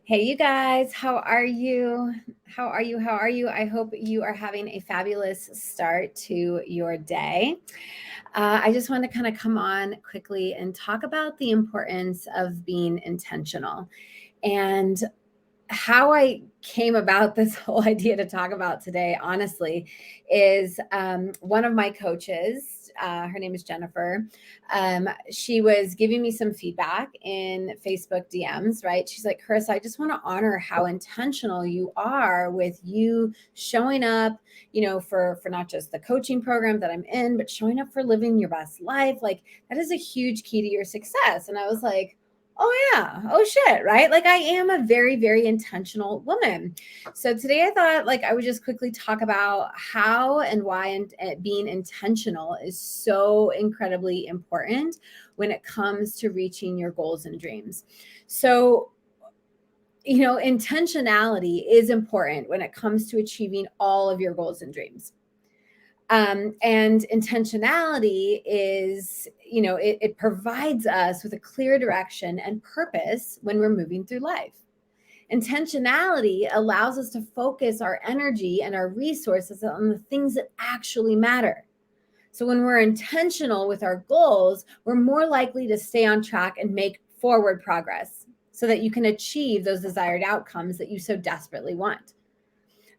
Hey, you guys, how are you? How are you? How are you? I hope you are having a fabulous start to your day. I just want to kind of come on quickly and talk about the importance of being intentional. And how I came about this whole idea to talk about today, honestly, is one of my coaches. Her name is Jennifer. She was giving me some feedback in Facebook DMs, right? She's like, Chris, I just want to honor how intentional you are with you showing up, for not just the coaching program that I'm in, but showing up for living your best life. Like, that is a huge key to your success. And I was like, oh yeah, oh shit, right? Like I am a very, very intentional woman. So today I thought like I would just quickly talk about how and why being intentional is so incredibly important when it comes to reaching your goals and dreams. So intentionality is important when it comes to achieving all of your goals and dreams. And intentionality is, it provides us with a clear direction and purpose when we're moving through life. Intentionality allows us to focus our energy and our resources on the things that actually matter. So when we're intentional with our goals, we're more likely to stay on track and make forward progress so that you can achieve those desired outcomes that you so desperately want.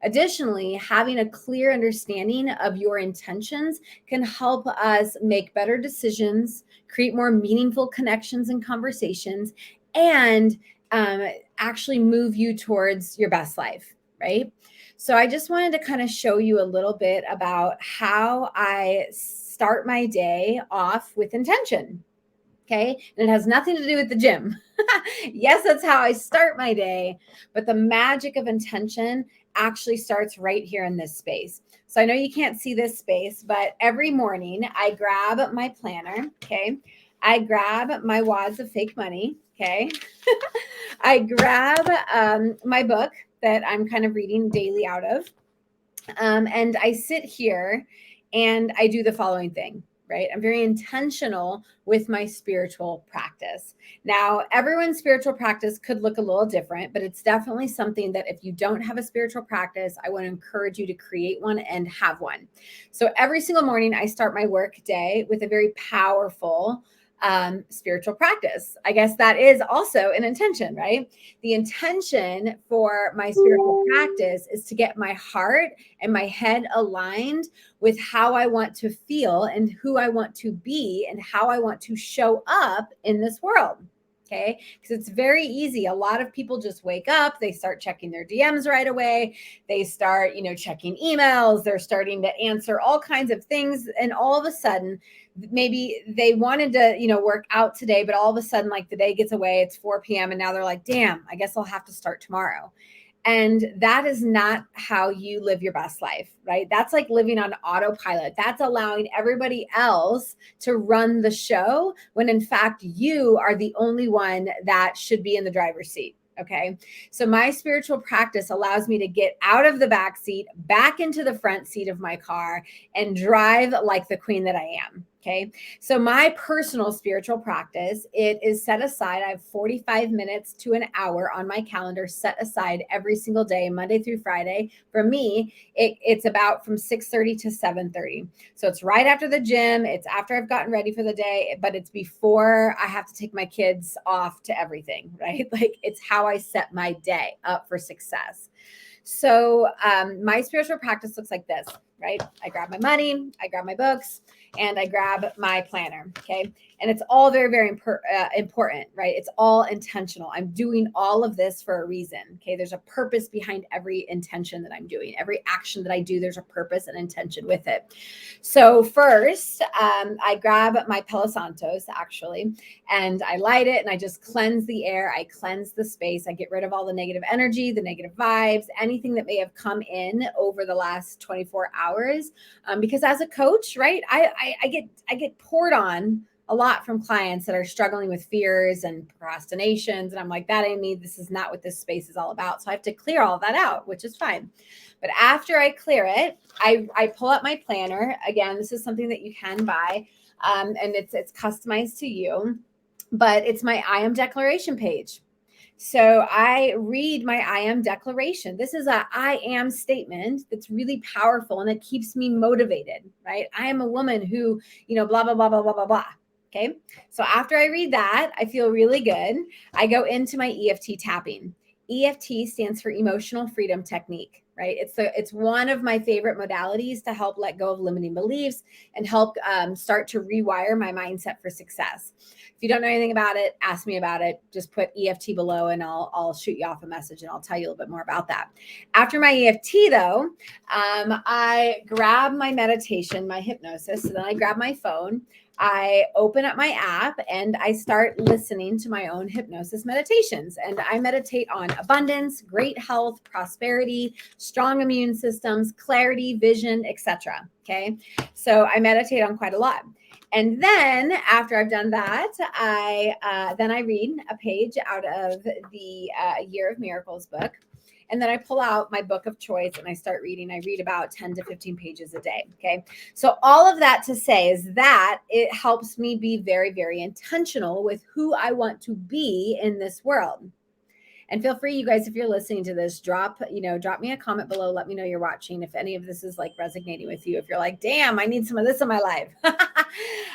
Additionally, having a clear understanding of your intentions can help us make better decisions, create more meaningful connections and conversations, and um, actually move you towards your best life, right? So, I just wanted to kind of show you a little bit about how I start my day off with intention. Okay. And it has nothing to do with the gym. Yes, that's how I start my day. But the magic of intention actually starts right here in this space. So I know you can't see this space, but every morning I grab my planner. Okay. I grab my wads of fake money. Okay. I grab my book that I'm kind of reading daily out of. And I sit here and I do the following thing, right? I'm very intentional with my spiritual practice. Now, everyone's spiritual practice could look a little different, but it's definitely something that if you don't have a spiritual practice, I want to encourage you to create one and have one. So every single morning, I start my work day with a very powerful spiritual practice. I guess that is also an intention, right? The intention for my spiritual practice is to get my heart and my head aligned with how I want to feel and who I want to be and how I want to show up in this world. Okay. Because it's very easy. A lot of people just wake up, they start checking their DMs right away. They start, checking emails. They're starting to answer all kinds of things. And all of a sudden, maybe they wanted to, work out today, but all of a sudden, like the day gets away, it's 4 p.m. And now they're like, damn, I guess I'll have to start tomorrow. And that is not how you live your best life, right? That's like living on autopilot. That's allowing everybody else to run the show when in fact you are the only one that should be in the driver's seat. Okay. So my spiritual practice allows me to get out of the back seat, back into the front seat of my car, and drive like the queen that I am. Okay. So my personal spiritual practice, it is set aside. I have 45 minutes to an hour on my calendar set aside every single day, Monday through Friday. For me, it's about from 6:30 to 7:30. So it's right after the gym. It's after I've gotten ready for the day, but it's before I have to take my kids off to everything, right? Like it's how I set my day up for success. So my spiritual practice looks like this, right? I grab my money, I grab my books, and I grab my planner. Okay. And it's all very, very important, right? It's all intentional. I'm doing all of this for a reason. Okay. There's a purpose behind every intention that I'm doing. Every action that I do, there's a purpose and intention with it. So first, I grab my Palo Santos actually, and I light it and I just cleanse the air. I cleanse the space. I get rid of all the negative energy, the negative vibes, anything that may have come in over the last 24 hours. Because as a coach, right, I get poured on a lot from clients that are struggling with fears and procrastinations. And I'm like, that ain't me. This is not what this space is all about. So I have to clear all that out, which is fine. But after I clear it, I pull up my planner. Again, this is something that you can buy, and it's customized to you, but it's my I am declaration page. So I read my I am declaration. This is a I am statement that's really powerful and it keeps me motivated, right? I am a woman who, blah, blah, blah, blah, blah, blah, blah. Okay. So after I read that, I feel really good. I go into my EFT tapping. EFT stands for emotional freedom technique, right? It's one of my favorite modalities to help let go of limiting beliefs and help start to rewire my mindset for success. If you don't know anything about it, ask me about it. Just put EFT below and I'll shoot you off a message and I'll tell you a little bit more about that. After my EFT though, I grab my meditation, my hypnosis. So then I grab my phone. I open up my app and I start listening to my own hypnosis meditations. And I meditate on abundance, great health, prosperity, strong immune systems, clarity, vision, etc. Okay. So I meditate on quite a lot. And then after I've done that, I read a page out of the Year of Miracles book. And then I pull out my book of choice and I start reading. I read about 10 to 15 pages a day. Okay. So all of that to say is that it helps me be very, very intentional with who I want to be in this world. And feel free, you guys, if you're listening to this, drop me a comment below. Let me know you're watching. If any of this is like resonating with you, if you're like, damn, I need some of this in my life.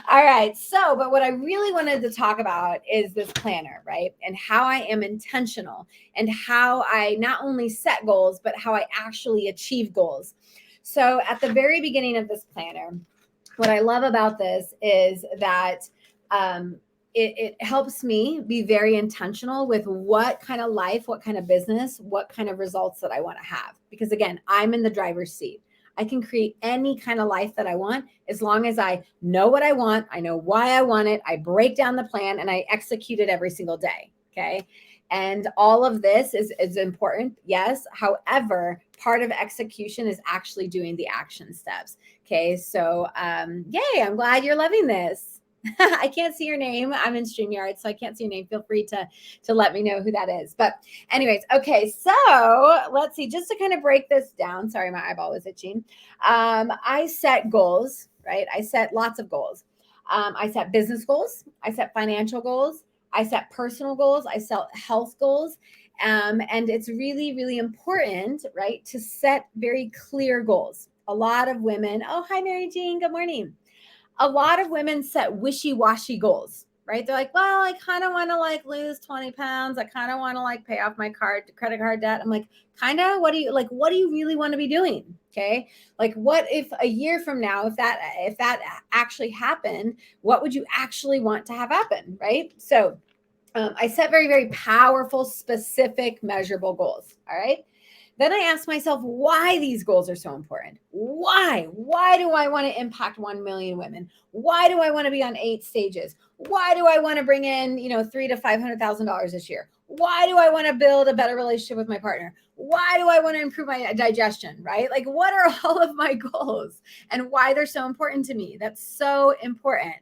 All right. So, but what I really wanted to talk about is this planner, right? And how I am intentional and how I not only set goals, but how I actually achieve goals. So at the very beginning of this planner, what I love about this is that, it helps me be very intentional with what kind of life, what kind of business, what kind of results that I want to have. Because again, I'm in the driver's seat. I can create any kind of life that I want as long as I know what I want. I know why I want it. I break down the plan and I execute it every single day. Okay. And all of this is important. Yes. However, part of execution is actually doing the action steps. Okay. So, yay, I'm glad you're loving this. I can't see your name. I'm in StreamYard, so I can't see your name. Feel free to let me know who that is. But anyways, okay, so let's see. Just to kind of break this down. Sorry, my eyeball was itching. I set goals, right? I set lots of goals. I set business goals. I set financial goals. I set personal goals. I set health goals. And it's really, really important, right, to set very clear goals. A lot of women, oh, hi, Mary Jean. Good morning. A lot of women set wishy-washy goals, right? They're like, well, I kind of want to like lose 20 pounds. I kind of want to like pay off my credit card debt. I'm like, kind of, what do you really want to be doing? Okay. Like what if a year from now, if that actually happened, what would you actually want to have happen? Right. So I set very, very powerful, specific, measurable goals. All right. Then I ask myself why these goals are so important. Why? Why do I want to impact 1 million women? Why do I want to be on 8 stages? Why do I want to bring in, $300,000 to $500,000 this year? Why do I want to build a better relationship with my partner? Why do I want to improve my digestion, right? Like what are all of my goals and why they're so important to me? That's so important.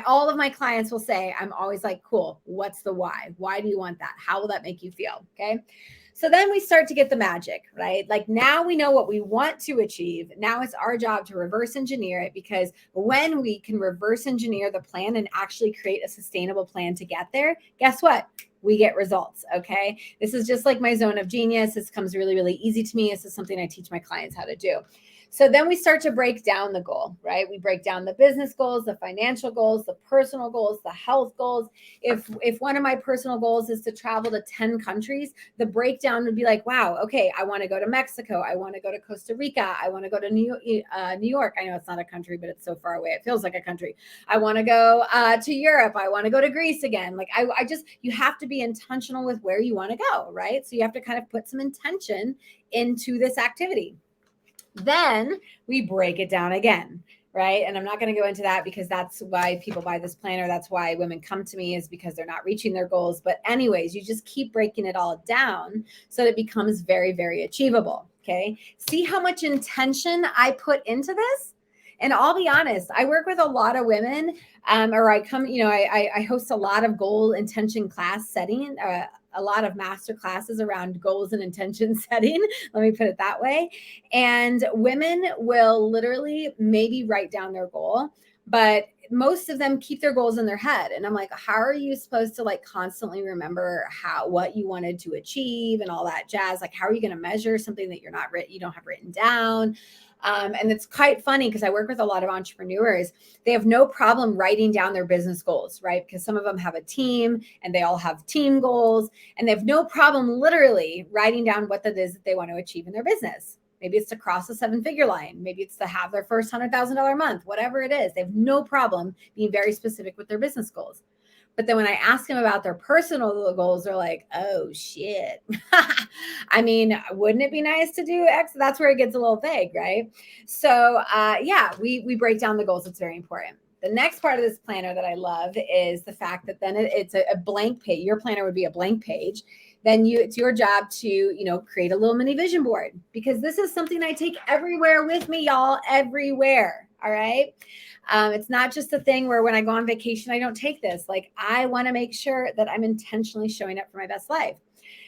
All of my clients will say, I'm always like, cool, what's the why? Why do you want that? How will that make you feel? Okay. So then we start to get the magic, right? Like now we know what we want to achieve. Now it's our job to reverse engineer it, because when we can reverse engineer the plan and actually create a sustainable plan to get there, guess what? We get results. Okay. This is just like my zone of genius. This comes really, really easy to me. This is something I teach my clients how to do. So then we start to break down the goal, right? We break down the business goals, the financial goals, the personal goals, the health goals. If one of my personal goals is to travel to 10 countries, the breakdown would be like, wow, okay, I want to go to Mexico. I want to go to Costa Rica. I want to go to New York. I know it's not a country, but it's so far away. It feels like a country. I want to go to Europe. I want to go to Greece again. Like you have to be intentional with where you want to go, right? So you have to kind of put some intention into this activity. Then we break it down again, right? And I'm not going to go into that because that's why people buy this planner. That's why women come to me, is because they're not reaching their goals. But anyways, you just keep breaking it all down so that it becomes very, very achievable. Okay. See how much intention I put into this? And I'll be honest, I work with a lot of women, or I come, I host a lot of goal intention class setting, a lot of master classes around goals and intention setting. Let me put it that way. And women will literally maybe write down their goal, but most of them keep their goals in their head. And I'm like, how are you supposed to like constantly remember what you wanted to achieve and all that jazz? Like, how are you going to measure something that you don't have written down? And it's quite funny because I work with a lot of entrepreneurs. They have no problem writing down their business goals, right? Because some of them have a team and they all have team goals, and they have no problem literally writing down what that is that they want to achieve in their business. Maybe it's to cross the 7-figure line. Maybe it's to have their first $100,000 month, whatever it is. They have no problem being very specific with their business goals. But then when I ask them about their personal goals, they're like, oh shit. I mean, wouldn't it be nice to do X? That's where it gets a little vague, right? So yeah, we break down the goals. It's very important. The next part of this planner that I love is the fact that then it's a blank page. Your planner would be a blank page. Then it's your job to, create a little mini vision board, because this is something I take everywhere with me, y'all, everywhere. All right. It's not just a thing where when I go on vacation, I don't take this. Like, I want to make sure that I'm intentionally showing up for my best life.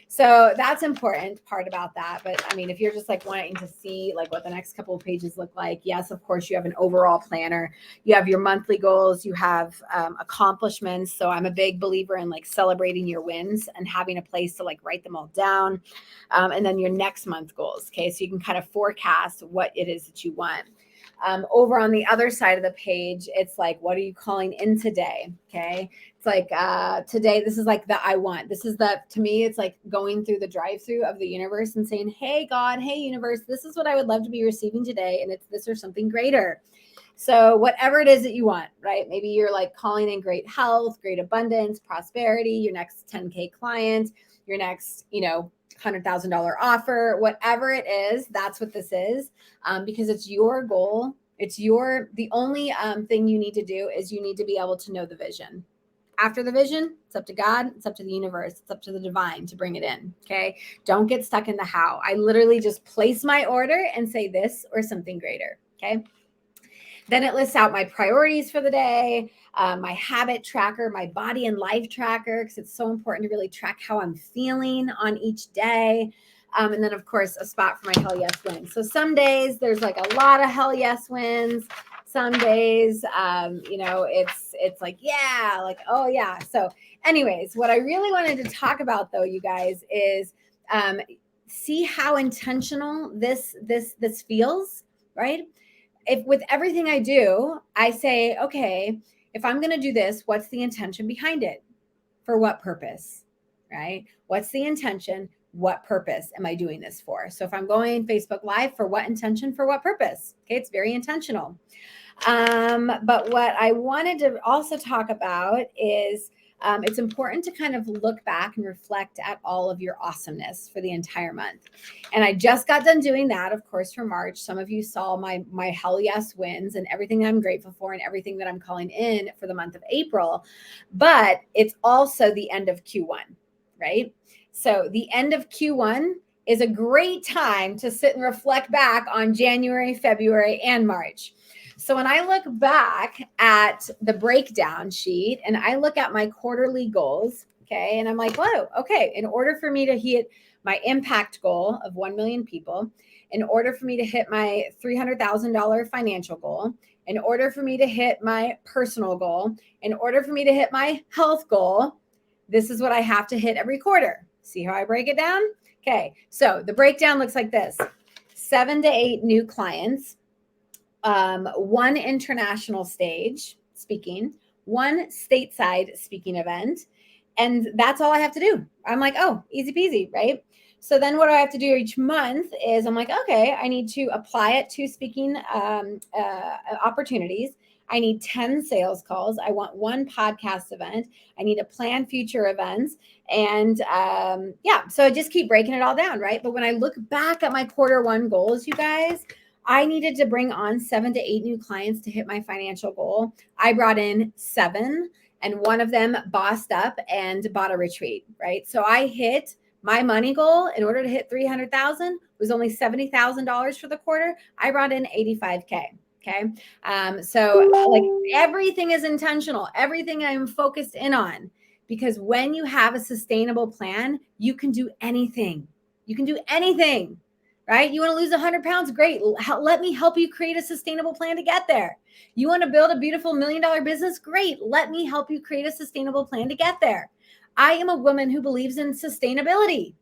So that's important part about that. But I mean, if you're just like wanting to see like what the next couple of pages look like, yes, of course, you have an overall planner. You have your monthly goals. You have accomplishments. So I'm a big believer in like celebrating your wins and having a place to like write them all down. And then your next month goals. Okay. So you can kind of forecast what it is that you want. Over on the other side of the page, it's like, what are you calling in today? Okay. It's like today, this is like the I want. This is to me, it's like going through the drive-through of the universe and saying, hey, God, hey, universe, this is what I would love to be receiving today. And it's this or something greater. So whatever it is that you want, right? Maybe you're like calling in great health, great abundance, prosperity, your next 10K client, your next, $100,000 offer, whatever it is, that's what this is, because it's your goal. The only thing you need to do is you need to be able to know the vision. After the vision, it's up to God, it's up to the universe, it's up to the divine to bring it in. Okay. Don't get stuck in the how. I literally just place my order and say this or something greater. Okay. Then it lists out my priorities for the day, my habit tracker, my body and life tracker, because it's so important to really track how I'm feeling on each day. And then, of course, a spot for my hell yes wins. So some days there's like a lot of hell yes wins. Some days, it's like, yeah, like, oh, yeah. So anyways, what I really wanted to talk about, though, you guys, is see how intentional this feels, right? If with everything I do, I say, okay, if I'm going to do this, what's the intention behind it? For what purpose, right? What's the intention? What purpose am I doing this for? So if I'm going Facebook Live, for what intention? For what purpose? Okay, it's very intentional. But what I wanted to also talk about is it's important to kind of look back and reflect at all of your awesomeness for the entire month. And I just got done doing that, of course, for March. Some of you saw my hell yes wins and everything that I'm grateful for and everything that I'm calling in for the month of April. But it's also the end of Q1, right? So the end of Q1 is a great time to sit and reflect back on January, February, and March. So when I look back at the breakdown sheet and I look at my quarterly goals, okay, and I'm like, whoa, okay, in order for me to hit my impact goal of 1 million people, in order for me to hit my $300,000 financial goal, in order for me to hit my personal goal, in order for me to hit my health goal, this is what I have to hit every quarter. See how I break it down? Okay, so the breakdown looks like this: 7 to 8 new clients, 1 international stage speaking, 1 stateside speaking event. And that's all I have to do. I'm like, oh, easy peasy, right? So then what do I have to do each month is I'm like, okay, I need to apply it to speaking opportunities. I need 10 sales calls. I want 1 podcast event. I need to plan future events. And so I just keep breaking it all down, right? But when I look back at my Q1 goals, you guys, I needed to bring on 7 to 8 new clients to hit my financial goal. I brought in 7, and 1 of them bossed up and bought a retreat, right? So I hit my money goal. In order to hit 300,000, was only $70,000 for the quarter. I brought in 85K. Okay. So like everything is intentional. Everything I'm focused in on, because when you have a sustainable plan, you can do anything. You can do anything. right? You want to lose 100 pounds? Great. Let me help you create a sustainable plan to get there. You want to build a beautiful $1 million business? Great. Let me help you create a sustainable plan to get there. I am a woman who believes in sustainability,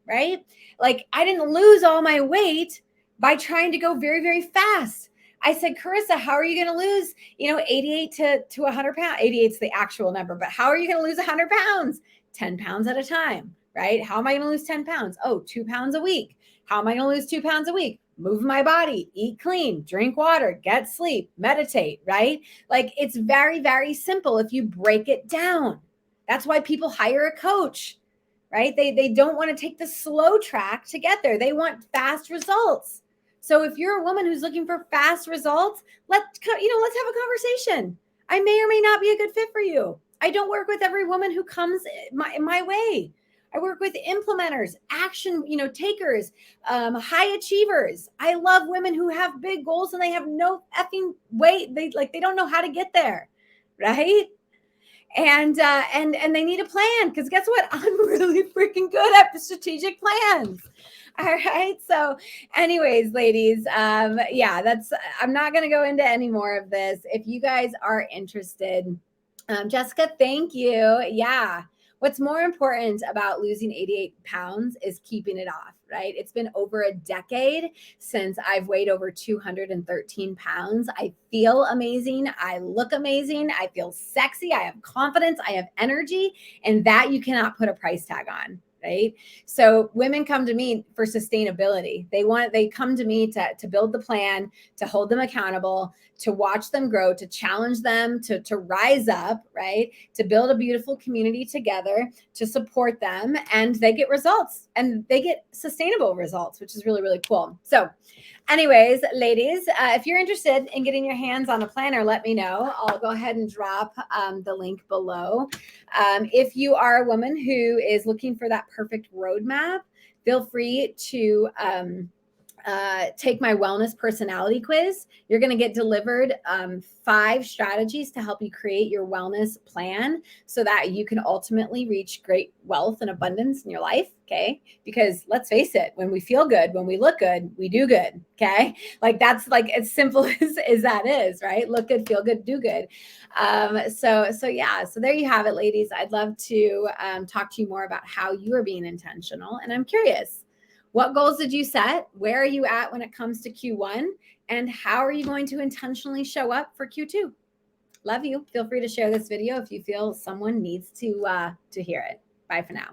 right? Like, I didn't lose all my weight by trying to go very, very fast. I said, Carissa, how are you going to lose, 88 to 100 pounds? 88 is the actual number, but how are you going to lose 100 pounds? 10 pounds at a time, right? How am I going to lose 10 pounds? Oh, 2 pounds a week. How am I going to lose 2 pounds a week? Move my body, eat clean, drink water, get sleep, meditate, right? Like, it's very, very simple if you break it down. That's why people hire a coach, right? They don't want to take the slow track to get there. They want fast results. So if you're a woman who's looking for fast results, let's have a conversation. I may or may not be a good fit for you. I don't work with every woman who comes my way. I work with implementers, action, takers, high achievers. I love women who have big goals and they have no effing weight. They don't know how to get there, right? And they need a plan, because guess what? I'm really freaking good at the strategic plans. All right. So anyways, ladies, I'm not going to go into any more of this. If you guys are interested, Jessica, thank you. Yeah. What's more important about losing 88 pounds is keeping it off, right? It's been over a decade since I've weighed over 213 pounds. I feel amazing. I look amazing. I feel sexy. I have confidence. I have energy, and that you cannot put a price tag on. Right. So women come to me for sustainability. They come to me to build the plan, to hold them accountable, to watch them grow, to challenge them, to rise up, right? To build a beautiful community together, to support them, and they get results, and they get sustainable results, which is really, really cool. So anyways, ladies, if you're interested in getting your hands on a planner, let me know. I'll go ahead and drop the link below. If you are a woman who is looking for that perfect roadmap, feel free to take my wellness personality quiz. You're going to get delivered 5 strategies to help you create your wellness plan so that you can ultimately reach great wealth and abundance in your life. Okay. Because let's face it, when we feel good, when we look good, we do good. Okay. Like, that's like as simple as that is, right? Look good, feel good, do good. So there you have it, ladies. I'd love to talk to you more about how you are being intentional. And I'm curious, what goals did you set? Where are you at when it comes to Q1? And how are you going to intentionally show up for Q2? Love you. Feel free to share this video if you feel someone needs to hear it. Bye for now.